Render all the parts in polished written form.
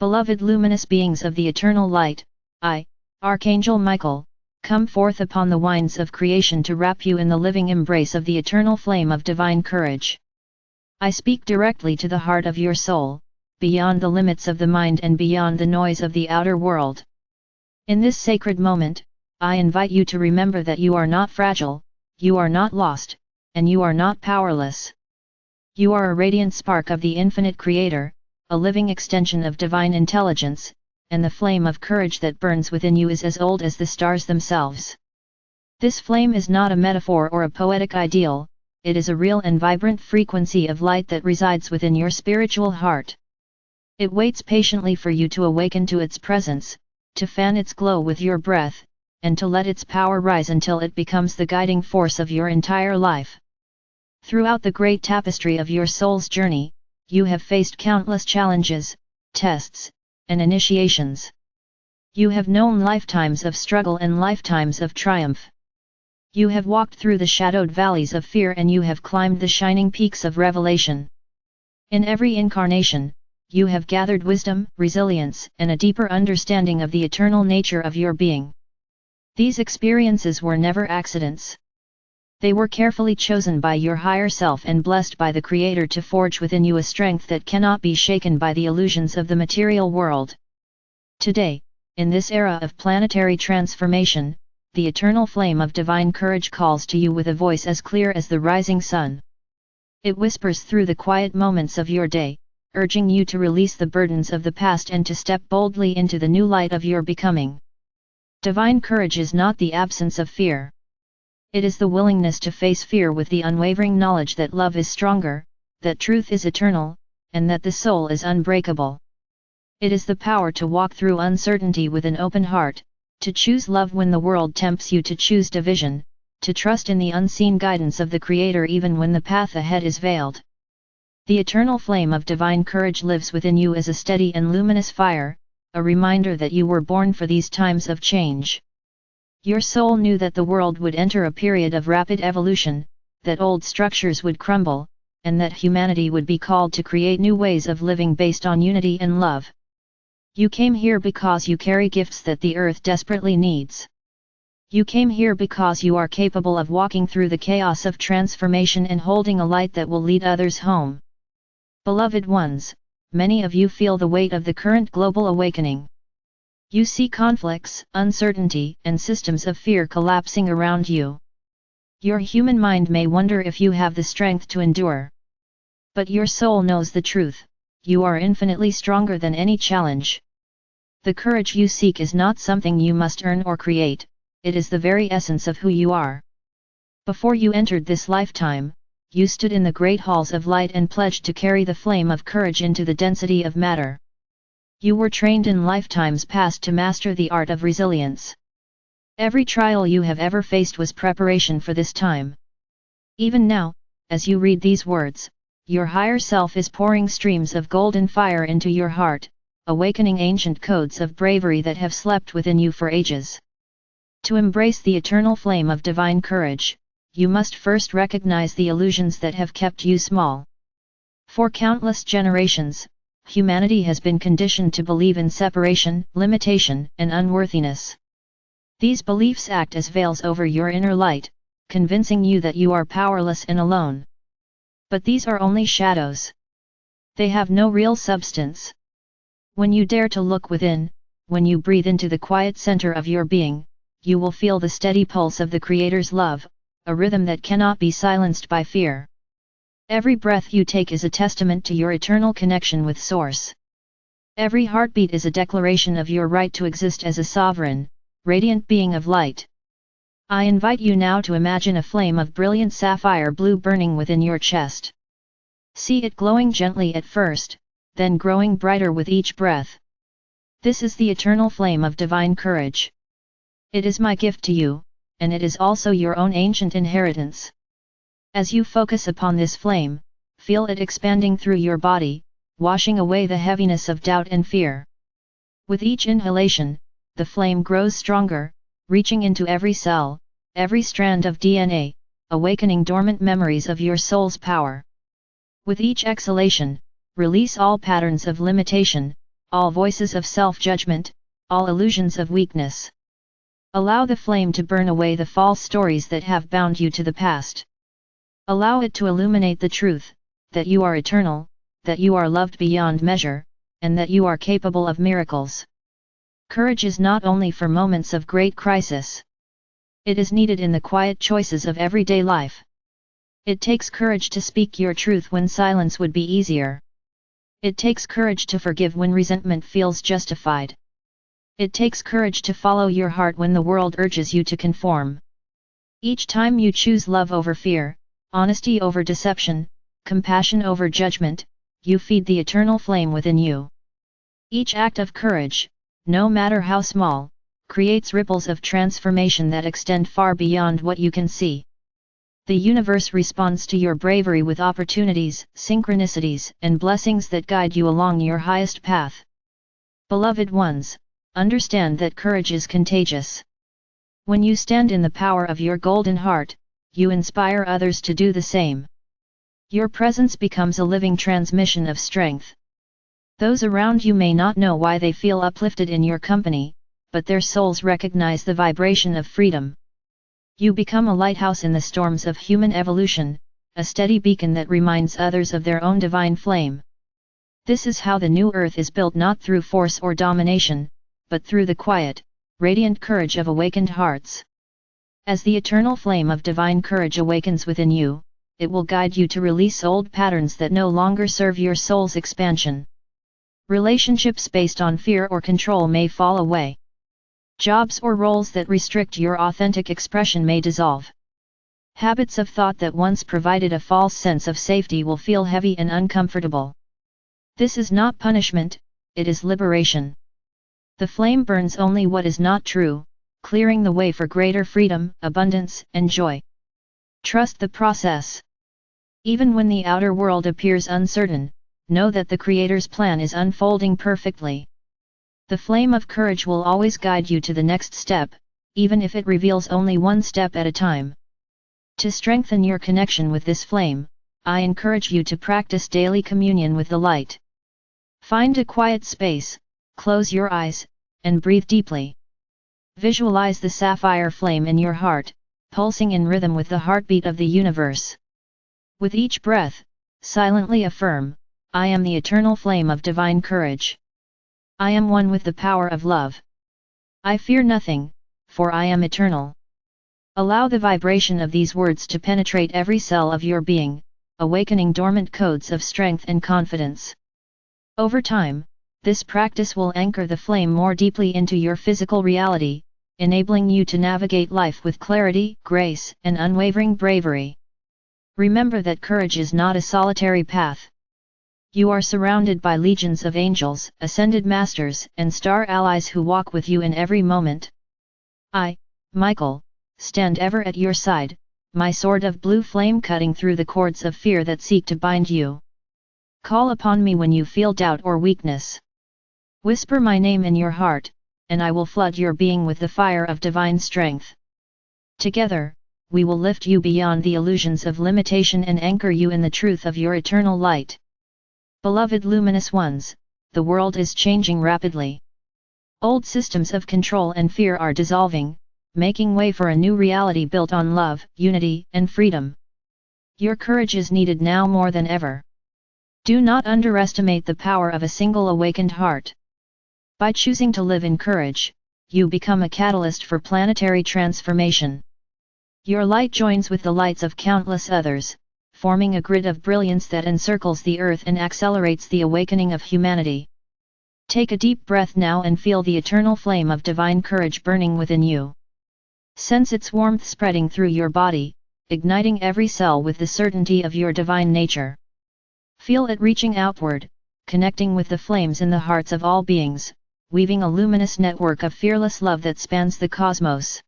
Beloved luminous beings of the eternal light, I, Archangel Michael, come forth upon the winds of creation to wrap you in the living embrace of the eternal flame of divine courage. I speak directly to the heart of your soul, beyond the limits of the mind and beyond the noise of the outer world. In this sacred moment, I invite you to remember that you are not fragile, you are not lost, and you are not powerless. You are a radiant spark of the infinite Creator, a living extension of divine intelligence, and the flame of courage that burns within you is as old as the stars themselves. This flame is not a metaphor or a poetic ideal, it is a real and vibrant frequency of light that resides within your spiritual heart. It waits patiently for you to awaken to its presence, to fan its glow with your breath, and to let its power rise until it becomes the guiding force of your entire life. Throughout the great tapestry of your soul's journey, you have faced countless challenges, tests, and initiations. You have known lifetimes of struggle and lifetimes of triumph. You have walked through the shadowed valleys of fear and you have climbed the shining peaks of revelation. In every incarnation, you have gathered wisdom, resilience, and a deeper understanding of the eternal nature of your being. These experiences were never accidents. They were carefully chosen by your higher self and blessed by the Creator to forge within you a strength that cannot be shaken by the illusions of the material world. Today, in this era of planetary transformation, the eternal flame of divine courage calls to you with a voice as clear as the rising sun. It whispers through the quiet moments of your day, urging you to release the burdens of the past and to step boldly into the new light of your becoming. Divine courage is not the absence of fear. It is the willingness to face fear with the unwavering knowledge that love is stronger, that truth is eternal, and that the soul is unbreakable. It is the power to walk through uncertainty with an open heart, to choose love when the world tempts you to choose division, to trust in the unseen guidance of the Creator even when the path ahead is veiled. The eternal flame of divine courage lives within you as a steady and luminous fire, a reminder that you were born for these times of change. Your soul knew that the world would enter a period of rapid evolution, that old structures would crumble, and that humanity would be called to create new ways of living based on unity and love. You came here because you carry gifts that the earth desperately needs. You came here because you are capable of walking through the chaos of transformation and holding a light that will lead others home. Beloved ones, many of you feel the weight of the current global awakening. You see conflicts, uncertainty, and systems of fear collapsing around you. Your human mind may wonder if you have the strength to endure. But your soul knows the truth, you are infinitely stronger than any challenge. The courage you seek is not something you must earn or create, it is the very essence of who you are. Before you entered this lifetime, you stood in the great halls of light and pledged to carry the flame of courage into the density of matter. You were trained in lifetimes past to master the art of resilience. Every trial you have ever faced was preparation for this time. Even now, as you read these words, your higher self is pouring streams of golden fire into your heart, awakening ancient codes of bravery that have slept within you for ages. To embrace the eternal flame of divine courage, you must first recognize the illusions that have kept you small. For countless generations, humanity has been conditioned to believe in separation, limitation, and unworthiness. These beliefs act as veils over your inner light, convincing you that you are powerless and alone. But these are only shadows. They have no real substance. When you dare to look within, when you breathe into the quiet center of your being, you will feel the steady pulse of the Creator's love, a rhythm that cannot be silenced by fear. Every breath you take is a testament to your eternal connection with Source. Every heartbeat is a declaration of your right to exist as a sovereign, radiant being of light. I invite you now to imagine a flame of brilliant sapphire blue burning within your chest. See it glowing gently at first, then growing brighter with each breath. This is the eternal flame of divine courage. It is my gift to you, and it is also your own ancient inheritance. As you focus upon this flame, feel it expanding through your body, washing away the heaviness of doubt and fear. With each inhalation, the flame grows stronger, reaching into every cell, every strand of DNA, awakening dormant memories of your soul's power. With each exhalation, release all patterns of limitation, all voices of self-judgment, all illusions of weakness. Allow the flame to burn away the false stories that have bound you to the past. Allow it to illuminate the truth, that you are eternal, that you are loved beyond measure, and that you are capable of miracles. Courage is not only for moments of great crisis. It is needed in the quiet choices of everyday life. It takes courage to speak your truth when silence would be easier. It takes courage to forgive when resentment feels justified. It takes courage to follow your heart when the world urges you to conform. Each time you choose love over fear, honesty over deception, compassion over judgment, you feed the eternal flame within you. Each act of courage, no matter how small, creates ripples of transformation that extend far beyond what you can see. The universe responds to your bravery with opportunities, synchronicities, and blessings that guide you along your highest path. Beloved ones, understand that courage is contagious. When you stand in the power of your golden heart, you inspire others to do the same. Your presence becomes a living transmission of strength. Those around you may not know why they feel uplifted in your company, but their souls recognize the vibration of freedom. You become a lighthouse in the storms of human evolution, a steady beacon that reminds others of their own divine flame. This is how the new earth is built, not through force or domination, but through the quiet, radiant courage of awakened hearts. As the eternal flame of divine courage awakens within you, it will guide you to release old patterns that no longer serve your soul's expansion. Relationships based on fear or control may fall away. Jobs or roles that restrict your authentic expression may dissolve. Habits of thought that once provided a false sense of safety will feel heavy and uncomfortable. This is not punishment, it is liberation. The flame burns only what is not true, clearing the way for greater freedom, abundance, and joy. Trust the process. Even when the outer world appears uncertain, know that the Creator's plan is unfolding perfectly. The flame of courage will always guide you to the next step, even if it reveals only one step at a time. To strengthen your connection with this flame, I encourage you to practice daily communion with the light. Find a quiet space, close your eyes, and breathe deeply. Visualize the sapphire flame in your heart, pulsing in rhythm with the heartbeat of the universe. With each breath, silently affirm, I am the eternal flame of divine courage. I am one with the power of love. I fear nothing, for I am eternal. Allow the vibration of these words to penetrate every cell of your being, awakening dormant codes of strength and confidence. Over time, this practice will anchor the flame more deeply into your physical reality, enabling you to navigate life with clarity, grace, and unwavering bravery. Remember that courage is not a solitary path. You are surrounded by legions of angels, ascended masters, and star allies who walk with you in every moment. I, Michael, stand ever at your side, my sword of blue flame cutting through the cords of fear that seek to bind you. Call upon me when you feel doubt or weakness. Whisper my name in your heart, and I will flood your being with the fire of divine strength. Together, we will lift you beyond the illusions of limitation and anchor you in the truth of your eternal light. Beloved luminous ones, the world is changing rapidly. Old systems of control and fear are dissolving, making way for a new reality built on love, unity, and freedom. Your courage is needed now more than ever. Do not underestimate the power of a single awakened heart. By choosing to live in courage, you become a catalyst for planetary transformation. Your light joins with the lights of countless others, forming a grid of brilliance that encircles the earth and accelerates the awakening of humanity. Take a deep breath now and feel the eternal flame of divine courage burning within you. Sense its warmth spreading through your body, igniting every cell with the certainty of your divine nature. Feel it reaching outward, connecting with the flames in the hearts of all beings, weaving a luminous network of fearless love that spans the cosmos.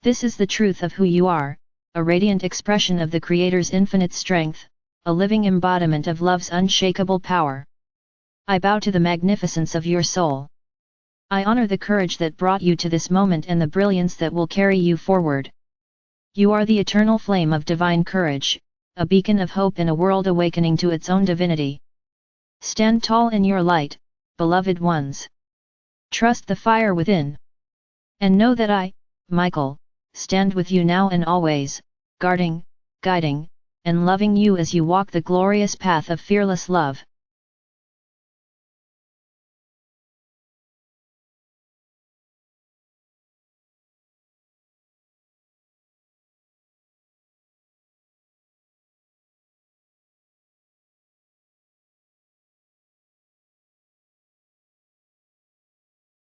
This is the truth of who you are, a radiant expression of the Creator's infinite strength, a living embodiment of love's unshakable power. I bow to the magnificence of your soul. I honor the courage that brought you to this moment and the brilliance that will carry you forward. You are the eternal flame of divine courage, a beacon of hope in a world awakening to its own divinity. Stand tall in your light, beloved ones. Trust the fire within. And know that I, Michael, stand with you now and always, guarding, guiding, and loving you as you walk the glorious path of fearless love.